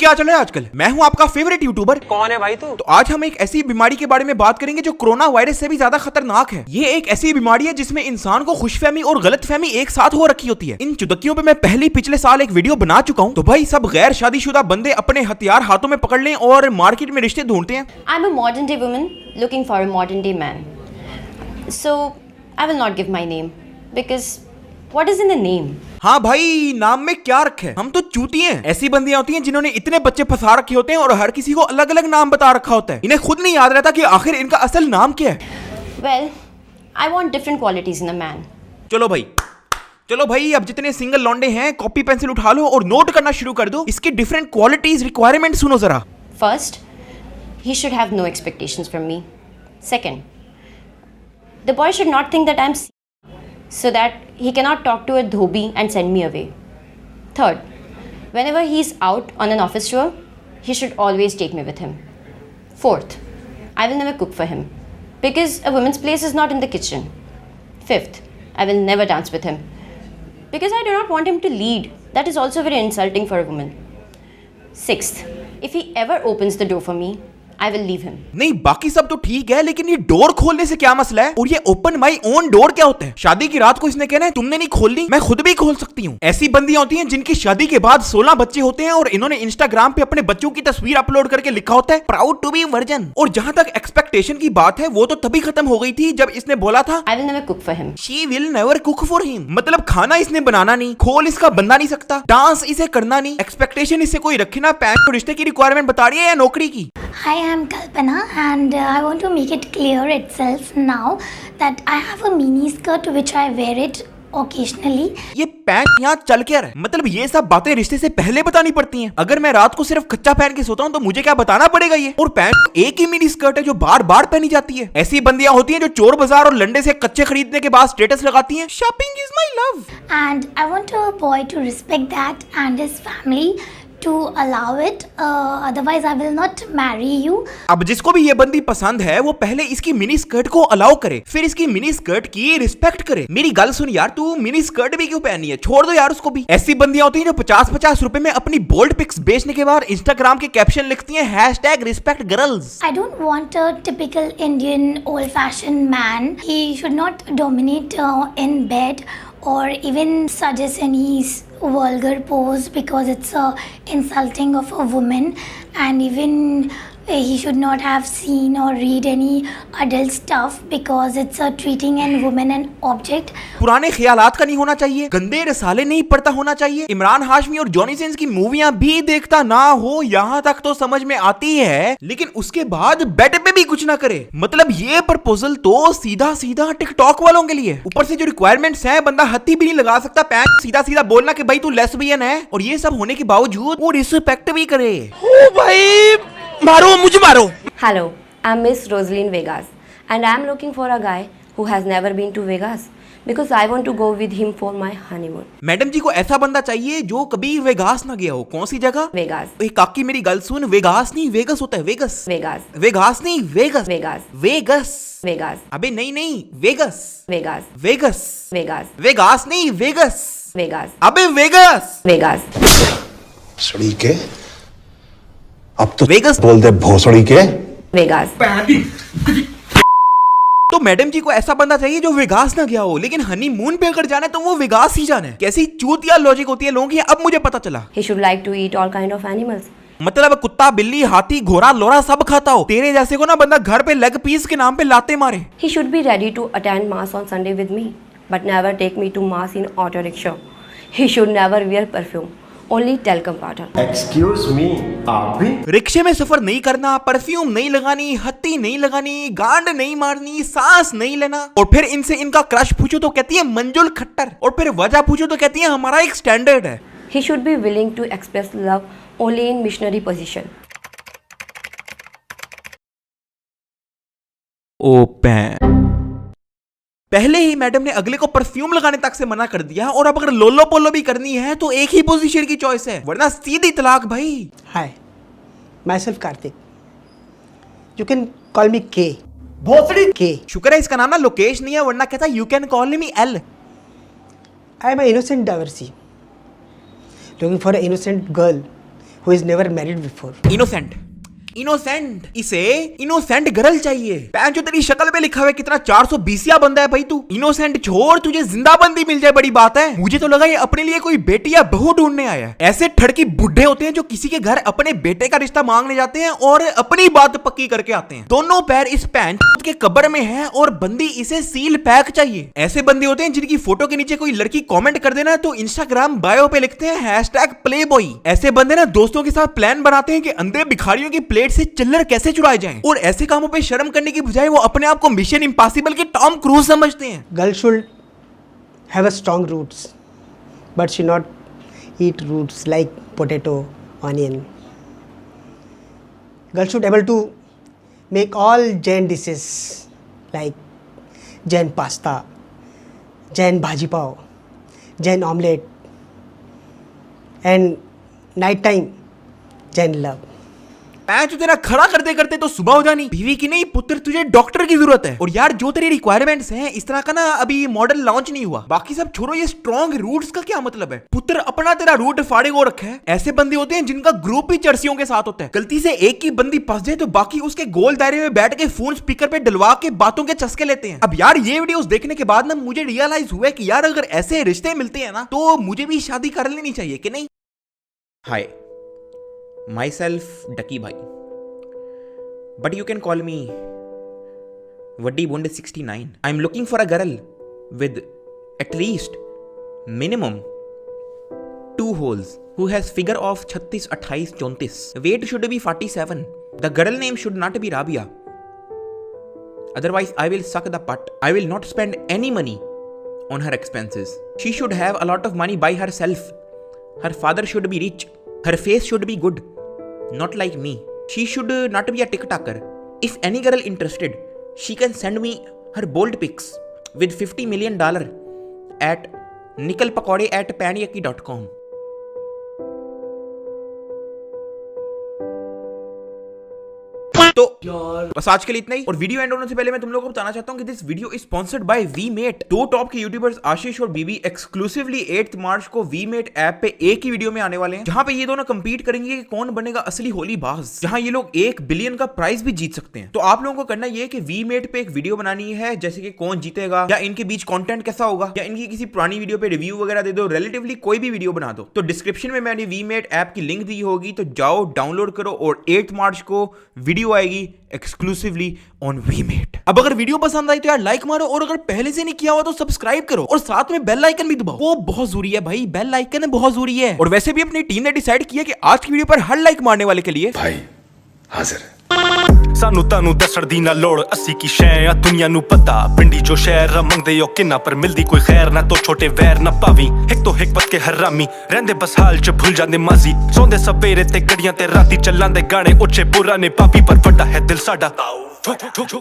क्या चल रहा है आजकल? मैं हूं आपका फेवरेट यूट्यूबर। कौन है भाई तू? तो आज हम एक ऐसी बीमारी के बारे में बात करेंगे जो कोरोना वायरस से भी ज्यादा खतरनाक है। ये एक ऐसी बीमारी है जिसमें इंसान को खुशफहमी और गलतफहमी एक साथ हो रखी होती है। इन चुदकियों पे मैं पहले पिछले साल एक वीडियो बना चुका हूँ। तो भाई सब गैर शादीशुदा बंदे अपने हथियार हाथों में पकड़ लें और मार्केट में रिश्ते ढूंढते हैं। I am a modern day woman looking for a modern day man, so I will not give my name because what is in the name? हाँ भाई, नाम में क्या रखे? हम तो चूती हैं। ऐसी बंदियां होती हैं जिन्होंने इतने बच्चे फंसा रखे होते हैं और हर किसी को अलग अलग नाम बता रखा होता है। इन्हें खुद नहीं याद रहता कि आखिर इनका असल नाम क्या है। Well, I want different qualities in a man. चलो भाई, अब जितने सिंगल लौंडे हैं कॉपी पेंसिल उठा लो और नोट करना शुरू कर दो। इसकी डिफरेंट क्वालिटीज रिक्वायरमेंट सुनो जरा। First, he should have no expectations from me. Second, the boy should not think that I'm so that he cannot talk to a dhobi and send me away. Third, whenever he's out on an office tour, he should always take me with him. Fourth, I will never cook for him because a woman's place is not in the kitchen. Fifth, I will never dance with him because I do not want him to lead. That is also very insulting for a woman. Sixth, if he ever opens the door for me, I will leave him. नहीं, बाकी सब तो ठीक है, लेकिन ये door खोलने से क्या मसला है? और ये ओपन माई ओन डोर क्या होता है? शादी की रात को इसने कहना है तुमने नहीं खोलनी, मैं खुद भी खोल सकती हूँ। ऐसी बंदियां होती हैं जिनकी शादी के बाद 16 बच्चे होते हैं और इन्होंने इंस्टाग्राम पे अपने बच्चों की तस्वीर अपलोड करके लिखा होता है प्राउड टू बी वर्जिन। और जहां तक एक्सपेक्टेशन की बात है वो तो तभी खत्म हो गई थी जब इसने बोला था I will never cook for him. She will never cook for him। मतलब खाना इसने बनाना नहीं, खोल इसका बंदा नहीं सकता, डांस इसे करना नहीं, एक्सपेक्टेशन इससे कोई रखे ना। पैन तो रिश्ते की रिक्वायरमेंट बता रही है या नौकरी की? Hi, I'm Kalpana and I want to make it clear itself now that I have a mini skirt which I wear it occasionally. ये पैंट यहाँ चल क्या रहा है? मतलब ये सब बातें रिश्ते से पहले बतानी पड़ती हैं। अगर मैं रात को सिर्फ कच्चा पहन के सोता हूँ तो मुझे क्या बताना पड़ेगा ये? और पैंट एक ही मिनी स्कर्ट है जो बार बार पहनी जाती है। ऐसी बंदियां होती हैं जो चोर बाजार और लंडे से कच्चे खरीदने के बाद स्टेटस लगाती हैं shopping is my love. And I want a boy to respect that and his family to allow it. Otherwise, I will not marry you. अब जिसको भी ये बंदी पसंद है वो पहले इसकी मिनी स्कर्ट को अलाउ करे, फिर इसकी मिनी स्कर्ट की रिस्पेक्ट करे। मेरी गल सुन यार, तू मिनी स्कर्ट भी क्यों पहनी है? छोड़ दो यार उसको भी। ऐसी बंदियां होती हैं जो 50-50 रुपए में अपनी बोल्ड पिक्स बेचने के बाद इंस्टाग्राम के कैप्शन लिखती हैं #respectgirls। I don't want a typical Indian old-fashioned man. He should not dominate in bed or even suggest any vulgar pose because it's insulting of a woman, and even he should not have seen or read any adult stuff because it's treating a woman an object. पुराने ख्यालात का नहीं होना चाहिए, गंदे रसाले नहीं पढ़ता होना चाहिए, इमरान हाशमी और जॉनी सिंस की मूवियां भी देखता ना हो, यहाँ तक तो समझ में आती है, लेकिन उसके बाद बेड पे भी कुछ ना करे। मतलब ये प्रपोजल तो सीधा सीधा टिकटॉक वालों के लिए। ऊपर से जो रिक्वायरमेंट्स हैं बंदा हत्ती भी नहीं लगा सकता, पैंट सीधा सीधा बोलना कि भाई तू लेस्बियन है, और ये सब होने के बावजूद वो रिस्पेक्ट भी करे। ओ भाई मारो, मुझे मारो। Hello, I'm Miss Rosaline Vegas and I'm looking for a guy who has never been to Vegas because I want to go with him for my honeymoon. Madam ji को ऐसा बंदा चाहिए जो कभी वेगास ना गया हो। कौन सी जगह? वेगास। काकी मेरी गल सुन, वेगास नहीं वेगस होता है, वेगस। वेगास। वेगास नहीं वेगस। वेगास। वेगस। वेगास। अबे नहीं Vegas. Vegas. Vegas. Vegas. Vegas नहीं वेगस। वेगास। अबे वेगस। वेगास। सड़ी के अब तो वेगस बोल दे भोसड़ी के। वेगास। तो मैडम जी को ऐसा बंदा चाहिए जो वेगास ना गया हो, लेकिन हनीमून पे अगर जाना है तो वो वेगास ही जाना है। कैसी चूतिया लॉजिक होती है लोगों की, अब मुझे पता चला। He should like to eat all kind of animals. मतलब कुत्ता बिल्ली हाथी घोड़ा लोरा सब खाता हो। तेरे जैसे को ना बंदा घर पे लेग पीस के नाम पे लाते मारे। He should be ready to attend mass on Sunday with me, but never take me to mass in auto rickshaw. He should never wear perfume. Only talcum powder. Excuse me, आप भी? रिक्शे में सफर नहीं करना, परफ्यूम नहीं लगानी, हत्ती नहीं लगानी, गांड नहीं मारनी, सांस नहीं लेना। और फिर इनसे इनका क्रश पूछो तो कहती है मंजुल खट्टर, और फिर वजह पूछो तो कहती है हमारा एक स्टैंडर्ड है। He should be willing to express love only in missionary position. ओ पहले ही मैडम ने अगले को परफ्यूम लगाने तक से मना कर दिया, और अब अगर लोलो पोलो भी करनी है तो एक ही पोजीशन की चॉइस है, वरना सीधी तलाक भाई। Hi, myself Karthik. You can call me K. भोसड़ी K. शुक्र है इसका नाम ना लोकेश नहीं है, वरना कहता you can call me L. I am an innocent divorcee. Looking for an innocent girl who is never married before. Innocent, innocent, इसे इनोसेंट गर्ल चाहिए। पैन जो तेरी शक्ल पे लिखा हुआ है कितना 420 बंदा है भाई तू। इनोसेंट छोड़, तुझे जिंदा बंदी मिल जाए बड़ी बात है। मुझे तो लगा ये अपने लिए कोई बेटी या बहू ढूंढने आया है। ऐसे ठड़की बुढ़े होते हैं जो किसी के घर अपने बेटे का रिश्ता मांगने जाते हैं और अपनी बात पक्की करके आते हैं। दोनों पैर इस पैन के कब्र में है और बंदी इसे सील पैक चाहिए। ऐसे बंदे होते हैं जिनकी फोटो के नीचे कोई लड़की कॉमेंट कर देना तो इंस्टाग्राम बायो पे लिखते हैं #प्लेबॉय। ऐसे बंदे ना दोस्तों के साथ प्लान बनाते हैं कि अंधे भिखारियों की प्लेट से चिल्लर कैसे चुराए जाएं और ऐसे कामों पे शर्म करने की बजाय वो अपने आप को मिशन इम्पॉसिबल के टॉम क्रूज समझते हैं। Girl should have a strong roots, but should not eat roots like potato, onion. Girl should able to make all Jain dishes like Jain pasta, Jain bhaji pav, Jain omelette, and night time Jain love. Patch तेरा खड़ा करते करते तो सुबह हो जानी। बीवी की नहीं पुत्र, तुझे डॉक्टर की जरूरत है। और यार जो तेरी रिक्वायरमेंट्स हैं इस तरह का ना अभी मॉडल लॉन्च नहीं हुआ। बाकी सब छोड़ो, ये स्ट्रॉन्ग रूट्स का क्या मतलब है? पुत्र अपना तेरा रूट फाड़े को रखा है। ऐसे बंदे होते हैं जिनका ग्रुप ही चर्सियों के साथ होता है। गलती से एक की बंदी फंस जाए तो बाकी उसके गोल दायरे में बैठ के फोन स्पीकर पे डलवा के बातों के चस्के लेते हैं। अब यार ये वीडियोस देखने के बाद ना मुझे रियलाइज हुआ कि यार अगर ऐसे रिश्ते मिलते हैं ना तो मुझे भी शादी कर लेनी चाहिए कि नहीं। हाय, माई सेल्फ डकी भाई, but you can call me Vaddi Bund 69. I'm looking for a girl with at least minimum 2 holes who has figure of 36, 28, 34. Weight should be 47. The girl name should not be Rabia. Otherwise I will suck the butt. I will not spend any money on her expenses. She should have a lot of money by herself. Her father should be rich. Her face should be good, not like me. She should not be a TikToker. If any girl interested, she can send me her bold pics with $50 million at nikalpakode@panyaki.com. तो बस आज के लिए इतना ही। और video and होने से पहले मैं तुम लोगों को बताना चाहता हूं कि this video is sponsored by VMate. 2 top के यूट्यूबर्स आशीष और बीबी एक्सक्लूसिवली 8 मार्च को वीमेट ऐप पे एक ही वीडियो में आने वाले हैं, जहां पे ये दोनों कंपीट करेंगे कि कौन बनेगा असली होली बाज, जहां ये लोग 1 बिलियन का प्राइज भी जीत सकते हैं। तो आप लोगों को करना ये कि वीमेट पे एक वीडियो बनानी है, जैसे कि कौन जीतेगा या इनके बीच कंटेंट कैसा होगा या इनकी किसी पुरानी वीडियो पे रिव्यू वगैरह दे दो, रिलेटिवली कोई भी वीडियो बना दो। तो डिस्क्रिप्शन में मैंने वीमेट ऐप की लिंक दी होगी, तो जाओ डाउनलोड करो और 8 मार्च को वीडियो आएगी एक्सक्लूसिवली ऑन वीमेट। अब अगर वीडियो पसंद आई तो यार लाइक मारो और अगर पहले से नहीं किया हुआ तो सब्सक्राइब करो और साथ में बेल आइकन भी दबाओ, वो बहुत जरूरी है भाई, बेल आइकन बहुत जरूरी है। और वैसे भी अपनी टीम ने डिसाइड किया कि आज की वीडियो पर हर लाइक मारने वाले के लिए भाई हाजिर है। सानू तानू दसण दी ना लोड़, अस्सी की शै आ दुनिया नू पता। पिंडी जो शहर मंगदे ओ किन्ना पर मिलदी कोई खैर ना, तो छोटे वैर ना पावी। हिक तो हिक पत के हरामी रहंदे बस हाल च भूल जांदे माजी। सौंदे सवेरे ते गड़ियां ते राती चलांदे गाने उच्चे पुराने पापी, पर वड्डा है दिल साडा।